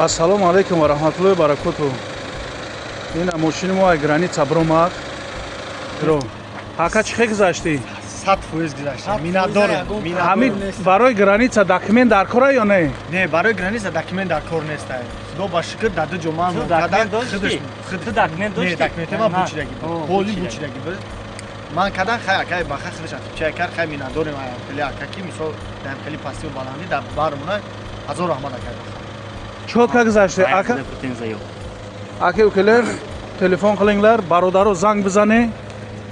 Ассалому алейкум ва раҳматуллоҳи ва баракатуҳ. Ин машини мо ай граница бромад. Ро. Ҳака чӣ хел гузашти? 100% гузаштам. Минатдорам. Ҳамин барои граница документ дар кора ё не? Не, барои граница документ дар кор нест. Худо ба шукр дар ду ҷомаам документ дошти? Ту документ дошти? Не, документи ман бучидаги буд. Поли бучидаги буд. Ман кадан хай акай ба хай худашам. Чай кар хай минатдорам ай хели акаки мисол дар хели пасти ва баланди дар бармона ҳазор раҳмат акай. Чо ка гузашти? Ака. Ака укелер телефон қилингlar, бародаро занг бизане.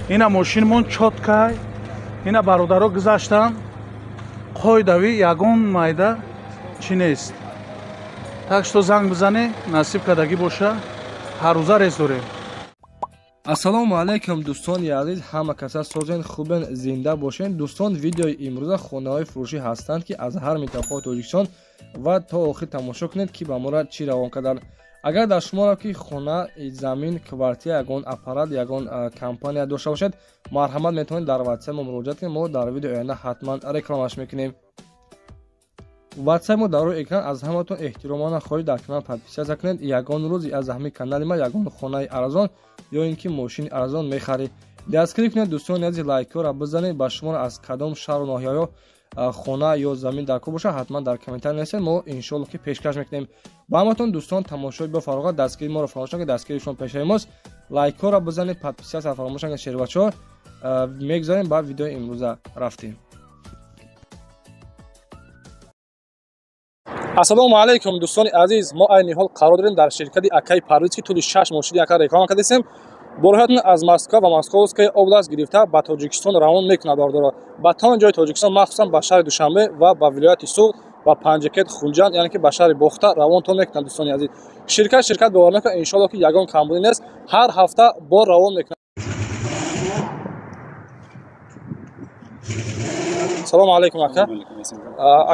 Ина машинмон чоткай. Ина бародаро гузаштан. Қойдави ягон майда чӣ нест. Так што занг бизане, насиб кадаги боша. Ҳаррӯза рез дорем. Ассалому алайкум дӯстони азиз, ҳама каса созен хубен, зинда бошен. Дӯстон, видеои имрӯза хонаҳои фурӯшӣ ҳастанд ки аз ҳар минтақаҳои Тоҷикистон ва то охир тамошо кунед ки ба мора чӣ равон карданд. Агар дар шуморо ки хона, замин, квартира, ягон аппарат, ягон компания дошта бошед, марҳамат метавонед дар ватсап мо муроҷиат кунед. Мо дар видеои оянда ҳатман рекламаш мекунем. ватсап мо дар рӯи экран аз ҳаматон эҳтиромона хоҳиш дар канал подписия канед. Ягон рӯзи аз ҳамин канали ма ягон хонаи арзон ё ин ки мошини арзон мехарӣ. дастгирӣ кунед дӯстони азиз, лайкҳоро бизанед. ба шуморо аз кадом шаҳру ноҳияҳо хона ё замин дар кор боша ҳатман дар комментар нависед. мо иншоалло ки пешкаш мекунем. ба ҳаматон дӯстон тамошои бафароғат, дастгири моро фаромӯш накунед. Дастгири шумо пешаи мост. лайкҳоро бизанед, подписияро фаромӯш накунед. шербачаҳо мегзарем ба видеои имрӯза рафтем. ассалому алайкум дӯстони азиз, мо айни ҳол қарор дорем дар ширкати Акай Парвиз ки тӯли 6 мошини ака реклама кардем. бо роҳиятон аз Москва ва Московская област гирифта ба Тоҷикистон равон мекунад бардора. ба тамоми ҷои Тоҷикистон, махсусан ба шаҳри Душанбе ва ба вилояти Суғд ва Панҷакет, Хунҷанд, яъне ки ба шаҳри Бохта равонтон мекунад дӯстони азиз. Ширкат бовар мекунад, иншоалло ки ягон камбудӣ нест. ҳар ҳафта бор равон мекунад. салому алайкум ака.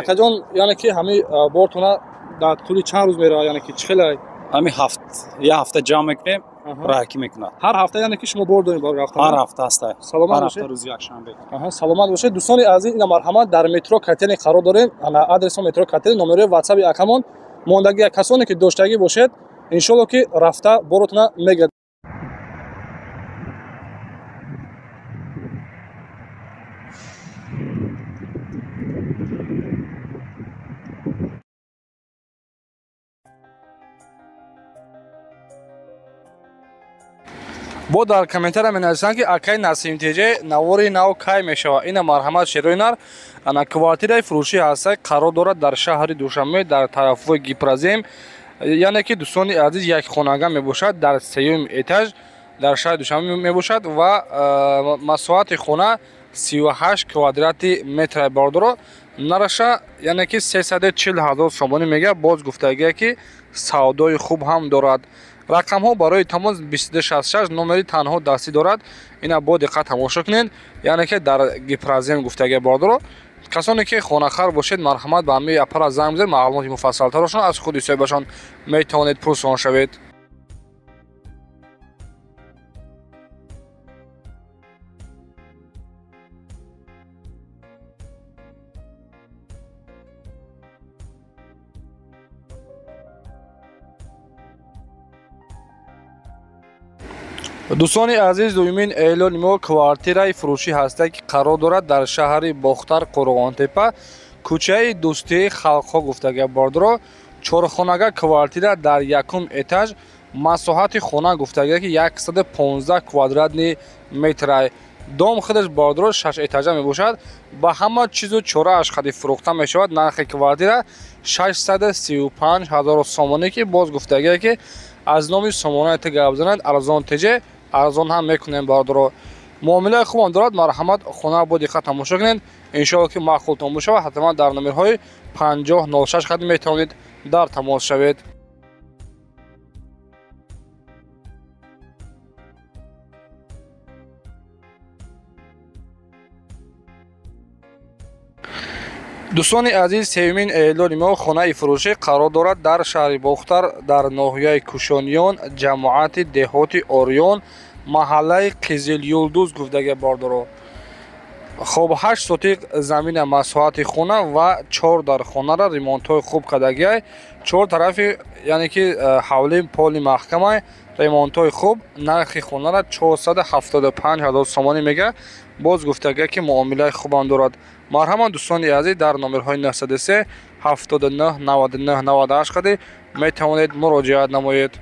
акаҷон, яъне ки ҳами бортона дар тӯли чанд рӯз меравад, яъне ки чӣ хелай? ҳами я ҳафта ҷамъ мекунем, роҳакӣ мекунад. ҳар ҳафта яъне ки шумо бор доред барои ҳафта? ҳар ҳафта аст. Саломат бошед. Рӯзи якшанбе. Саломат бошед. дӯстони азиз, ина марҳамат дар метро Катени қарор дорем. ана адресо метро Катени, номерои ватсаби акамон. мондагӣ касоне ки доштагӣ бошед, иншоалло ки рафта боротона мегирад. бо дар комментария менависанд ки акай Насимтеҷе навори нав кай мешавад. ина марҳамат шероинар ана квартираи фурӯшӣ ҳастай қарор дорад дар шаҳри Душанбе дар тарафҳои Гипразем. яъне ки дӯстони азиз, як хонага мебошад дар 3-ум этаж дар шаҳри Душанбе мебошад ва масоҳати хона 38 квадрати метр бардоро. нараша яъне ки 340,000 сомонӣ мега. боз гуфтагия ки савдои хуб ҳам дорад. рақамҳо барои тамос 2266 номери танҳо дастӣ дорад. ина бо диққат тамошо кунед. яъне ки дар Гипразем гуфтагия бардоро. касоне ки хонахар бошед, марҳамат ба ҳамаи аппарат занг бизанед, маълумоти муфассалтарашон аз худи соҳибашон метавонед пурсон шавед. дӯстони азиз, дуюмин эълони мо квартираи фурӯшӣ ҳастад ки қарор дорад дар шаҳри Бохтар, Қурғонтепа, кӯчаи Дӯстии халқҳо гуфтагия бардоро. чорхонага квартира дар 1-ум этаж. масоҳати хона гуфтагия ки 115 квадратни метрай. дом худаш бардоро 6 этажа мебошад. ба ҳама чизу чорааш хади фурӯхта мешавад. нархи квартира 635,000 сомонӣ ки боз гуфтагия ки аз номи сомонаи ти гап занад арзон теҷе арзон ҳам мекунем бардоро. муомилаи хубам дорад. марҳамат, хона бо диққат тамошо кунед. иншоалло ки маъқултон бошавад. ҳатман дар номерҳои 5006 хади метавонед дар тамос шавед. дӯстони азиз, 3-умин эълони мо хонаи фурӯшӣ қарор дорад дар шаҳри Бохтар, дар ноҳияи Кушониён, ҷамоати деҳоти Ориён, маҳаллаи Қизилюлдуз гуфтагия бардоро. خب 8 сотиқ замина масоҳати хона ва 4 дар хонара ремонтҳои хуб кардагиай. 4 тарафи яъне ки ҳавли поли маҳкамай ремонтҳои хуб. нархи хонара 475,000 сомонӣ мега. боз гуфтагия ки муомилаи хубам дорад. марҳамат дӯстони азиз, дар номерҳои 903 79 99 98 қади метавонед муроҷиат намоед.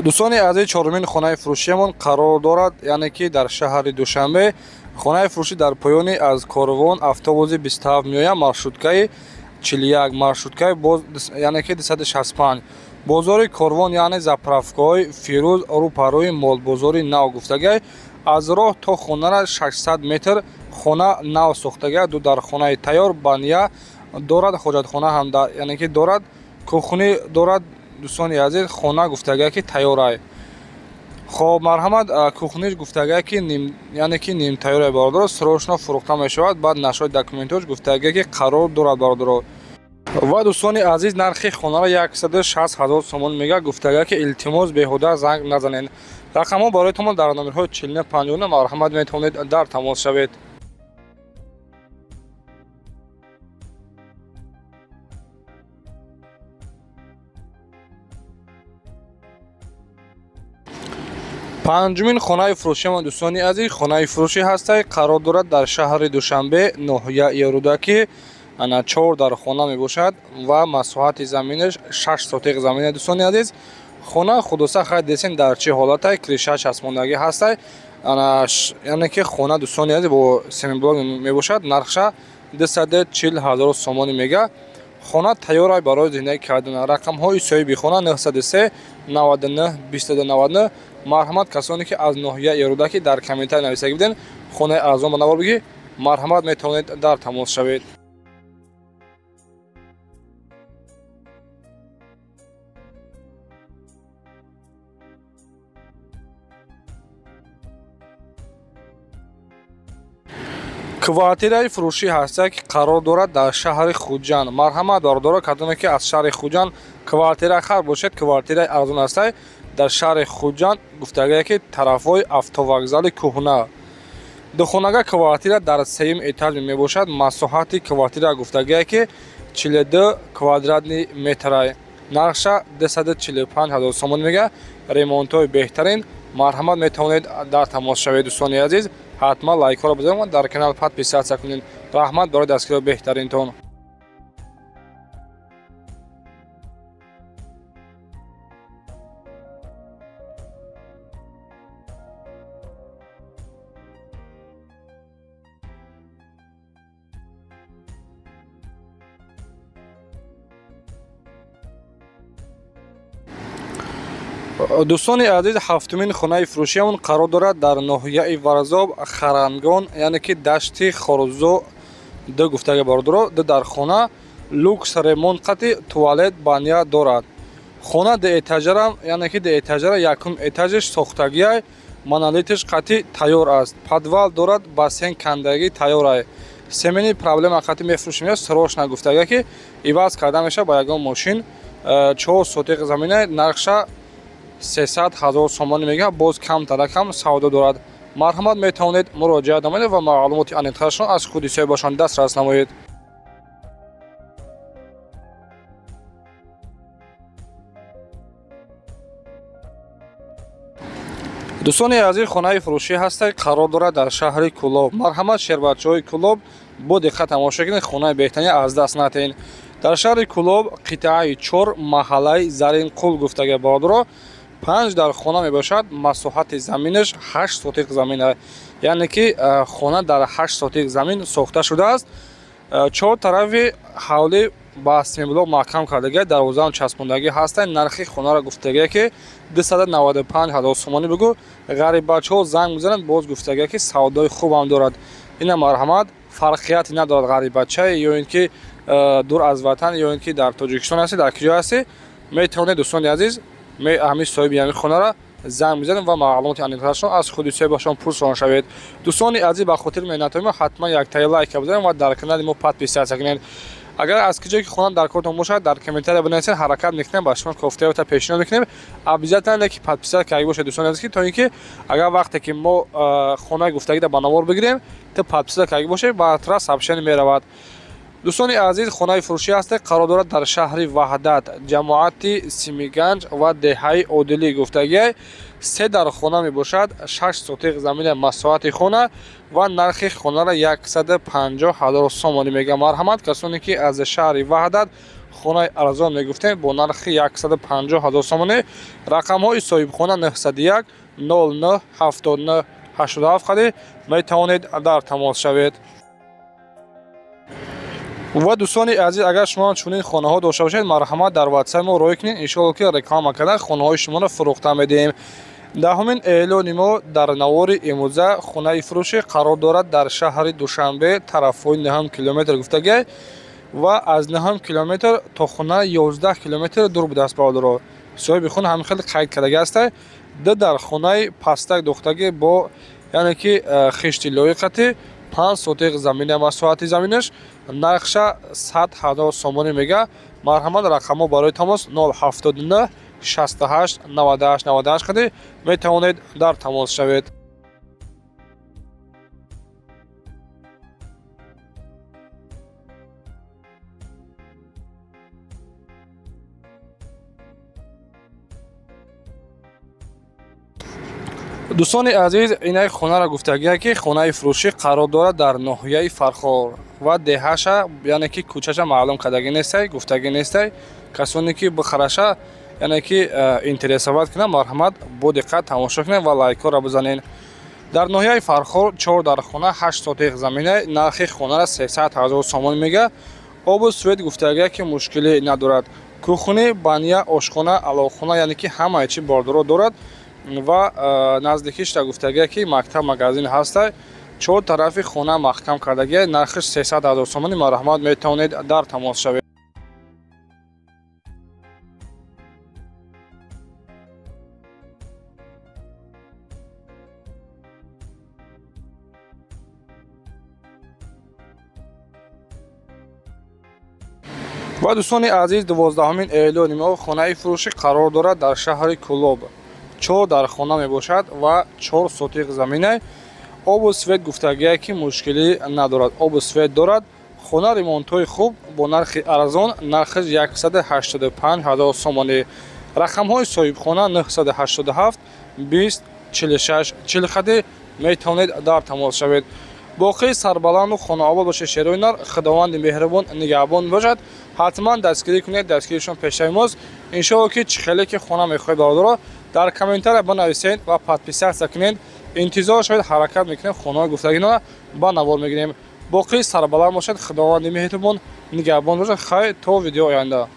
дӯстони азиз, чорумин хонаи фурӯшиамон қарор дорад, яъне ки дар шаҳри Душанбе. хонаи фурӯшӣ дар поёни аз Корвон автобуси 27 меояд, маршруткаи 41, маршруткаи боз яъне ки 265. бозори Корвон яъне заправкаҳои Фирӯз рӯпарӯи молбозори нав гуфтагиай. аз роҳ то хонара 600 метр хона нав сохтагиай. ду дар хонаи тайёр бания дорад, ҳоҷатхона ҳам яъне ки дорад, кухни дорад. дӯстони азиз, хона гуфтагиай ки тайёрай. хоб марҳамат, кухниш гуфтагиай ки яъне ки нимтайёрай бародаро, срочно фурӯхта мешавад. баъд нашои документош гуфтагиай ки қарор дорад бародаро. ва дӯстони азиз, нархи хонара 160,000 сомон мега. гуфтагиай ки илтимос беҳуда занг назанед. рақамҳо бароятон дар номерҳои 49 марҳамат метавонед дар тамос шавед. панҷумин хонаи фурӯшиамон дӯстони азиз, хонаи фурӯшӣ ҳастай, қарор дорад дар шаҳри Душанбе, ноҳияи Рӯдаки. ана 4 дар хона мебошад ва масоҳати заминаш 6 сотиқ замина. дӯстони азиз, хона худоса хай десен дар чӣ ҳолатай, криша часпондагӣ ҳастай. ана яъне ки хона дӯстони азиз бо семинблок мебошад. нархша 240,000 сомонӣ мега. хона тайёрай барои зиндаги кардан. рақамҳои соҳиби хона 903 99 2299. марҳамат, касоне ки аз ноҳияи Рӯдаки дар комментарий нависагӣ биден хонаи арзон ба навор бигӣ, марҳамат метавонед дар тамос шавед. квартираи фурӯшӣ ҳастак ки қарор дорад дар шаҳри Хуҷанд. марҳамат бародаро, кадоме ки аз шаҳри Хуҷанд квартира хар бошад, квартираи арзон ҳастай. дар шаҳри Хуҷанд гуфтагиай ки тарафҳои автовокзали кӯҳна. духонага квартира дар 3-ум этаж мебошад. масоҳати квартира гуфтагиай ки 42 квадратни метрай. нархша 245,000 сомон мега. ремонтҳои беҳтарин. марҳамат метавонед дар тамос шавед. дӯстони азиз, ҳатман лайкҳоро бизанед ва дар канал подписатсия кунед. раҳмат барои дастгирии беҳтаринтон. дӯстони азиз, ҳафтумин хонаи фурӯшиамон қарор дорад дар ноҳияи Варазоб, Харангон, яъне ки дашти Хорузо 2 гуфтаги бародаро. дар хона люкс ремонт қати туалет бания дорад. хона деэтажара, яъне ки деэтажара якум этажиш сохтагиай, монолитиш қати тайёр аст. подвал дорад, бассейн кандагӣ тайёрай. семини проблема қати мефурӯшем, срочно гуфтагиай ки иваз карда мешавад ба ягон мошин. 4 сотиқ замина, нархша 300,000 сомон мега. боз камтаракам савдо дорад. марҳамат метавонед муроҷиат намоед ва маълумоти аниқтарашон аз худи соҳибашон дастрас намоед. дӯстони азиз, хонаи фурӯшӣ ҳастай, қарор дорад дар шаҳри Кӯлоб. марҳамат, шербатчиҳои Кӯлоб, бо диққат тамошо кунед, хонаи беҳтарин аз даст надиҳед. дар шаҳри Кӯлоб, қитъаи 4, маҳаллаи Заринқул гуфтаги бародаро, 5 дар хона мебошад. масоҳати заминаш 8 сотиқ замин аст. яъне ки хона дар 8 сотиқ замин сохта шудааст. 4 тарафи ҳавли ба семинблок маҳкам кардагиай, дарвозаам часпондагӣ ҳастанд. нархи хонара гуфтагиай ки 295,000 сомонӣ бигӯ. ғарибачаҳо занг мезананд, боз гуфтагиай ки савдои хубам дорад. ина марҳамат, фарқияте надорад ғарибачае ё ин ки дур аз ватан ё ин ки дар Тоҷикистон ҳасти, дар киҷо ҳасти, метавонед дӯстони азиз ҳамин соҳиби ҳамин хонара занг мезанед ва маълумоти аниқтарашон аз худи соҳибашон пурсон шавед. дӯстони азиз, ба хотир менатоем ҳатман як тайя лайка бизанед ва дар канали мо подписатсия кунед. агар аз киҷое ки хона дар кортон бошад дар комментария бинависед, ҳаракат мекунем ба шумо кофтаёта пешниҳод мекунем. Обязательно ки подписат карда бошед дӯстони азиз, то ин ки агар вақте ки мо хонаи гуфтагида ба навор бигирем, то подписат карда бошед, баъдтар сообщение меравад. дӯстони азиз, хонаи фурӯшӣ ҳасте, қарор дорад дар шаҳри Ваҳдат, ҷамоати Симиганҷ ва деҳаи Одилӣ гуфтагӣ. 3 дар хона мебошад, 6 сотиқ замини масоҳати хона ва нархи хонаро 150,000 сомонӣ мега. Марҳамат, касоне ки аз шаҳри Ваҳдат хонаи арзон мегуфтем бо нархи 150,000 сомонӣ. Рақамҳои соҳибхона 901 09 79 87 қади метавонед дар тамос шавед. ва дӯстони азиз, агар шумо чунин хонаҳо дошта бошед, марҳамат дар ватсап мо роя кунед, иншоалло ки реклама карда хонаҳои шуморо фурӯхта медиҳем. Даҳумин эълони мо дар навори имрӯза хонаи фурӯшӣ қарор дорад дар шаҳри Душанбе, тарафҳои 9 километр гуфтагӣ ва аз 9 километр то хона 11 километр дур будааст бародаро. соҳиби хона ҳамин хеле қайд кардагӣ астай. дар хонаи пастак дохтагӣ бо яъне ки хишти лоиқати 5 сотиқ замини масоҳати заминаш нархша 100,000 сомонӣ мега. Марҳамат, рақамҳо барои тамос 079 68 98 98 қади метавонед дар тамос шавед. дӯстони азиз, инаи хонаро гуфтагия ки хонаи фурӯшӣ қарор дорад дар ноҳияи Фархор ва деҳаша, яъне ки кӯчаша маълум кардагӣ нестай, гуфтагӣ нестай. Касоне ки бихараша, яъне ки интересоват кунад, марҳамат, бо диққат тамошо кунед ва лайкҳоро бизанед. дар ноҳияи Фархор 4 дар хона 8 сотиқ замина, нархи хонара 300,000 сомон мега. обу свет гуфтагия ки мушкилӣ надорад. кӯхони, баня, ошхона, алоқхона, яъне ки ҳамаи чи бордоро дорад ва наздикишта гуфтагия ки мактаб магазин ҳастай. 4 тарафи хона маҳкам кардагия, нархиш 300,000 сомонӣ. марҳамат, метавонед дар тамос шавед. ва дӯстони азиз, 12-умин эълони мо хонаи фурӯшӣ қарор дорад дар шаҳри Кӯлоб. 4 дар хона мебошад ва 4 сотиқ замина. обу свет гуфтагия ки мушкилӣ надорад. обу свет дорад. хона ремонтҳои хуб бо нархи арзон, нархи 185,000 сомонӣ. рақамҳои соҳибхона 987 20 46 40 қади метавонед дар тамос шавед. боқии сарбаланду хонаобод бошед шероинар, худованди меҳрубон нигаҳбон бошад. ҳатман дастгирӣ кунед, дастгиришон пешави мост. иншоалло ки чӣ хеле ки хона мехоҳед бародаро, дар комментария бинависед ва подписатсия кунед. интизор шавед, ҳаракат мекунем, хонаҳои гуфтагиро ба навор мегирем. боқии сарбаланд бошад, худованди меҳрубон нигаҳбон бошад. хайр, то видеои оянда.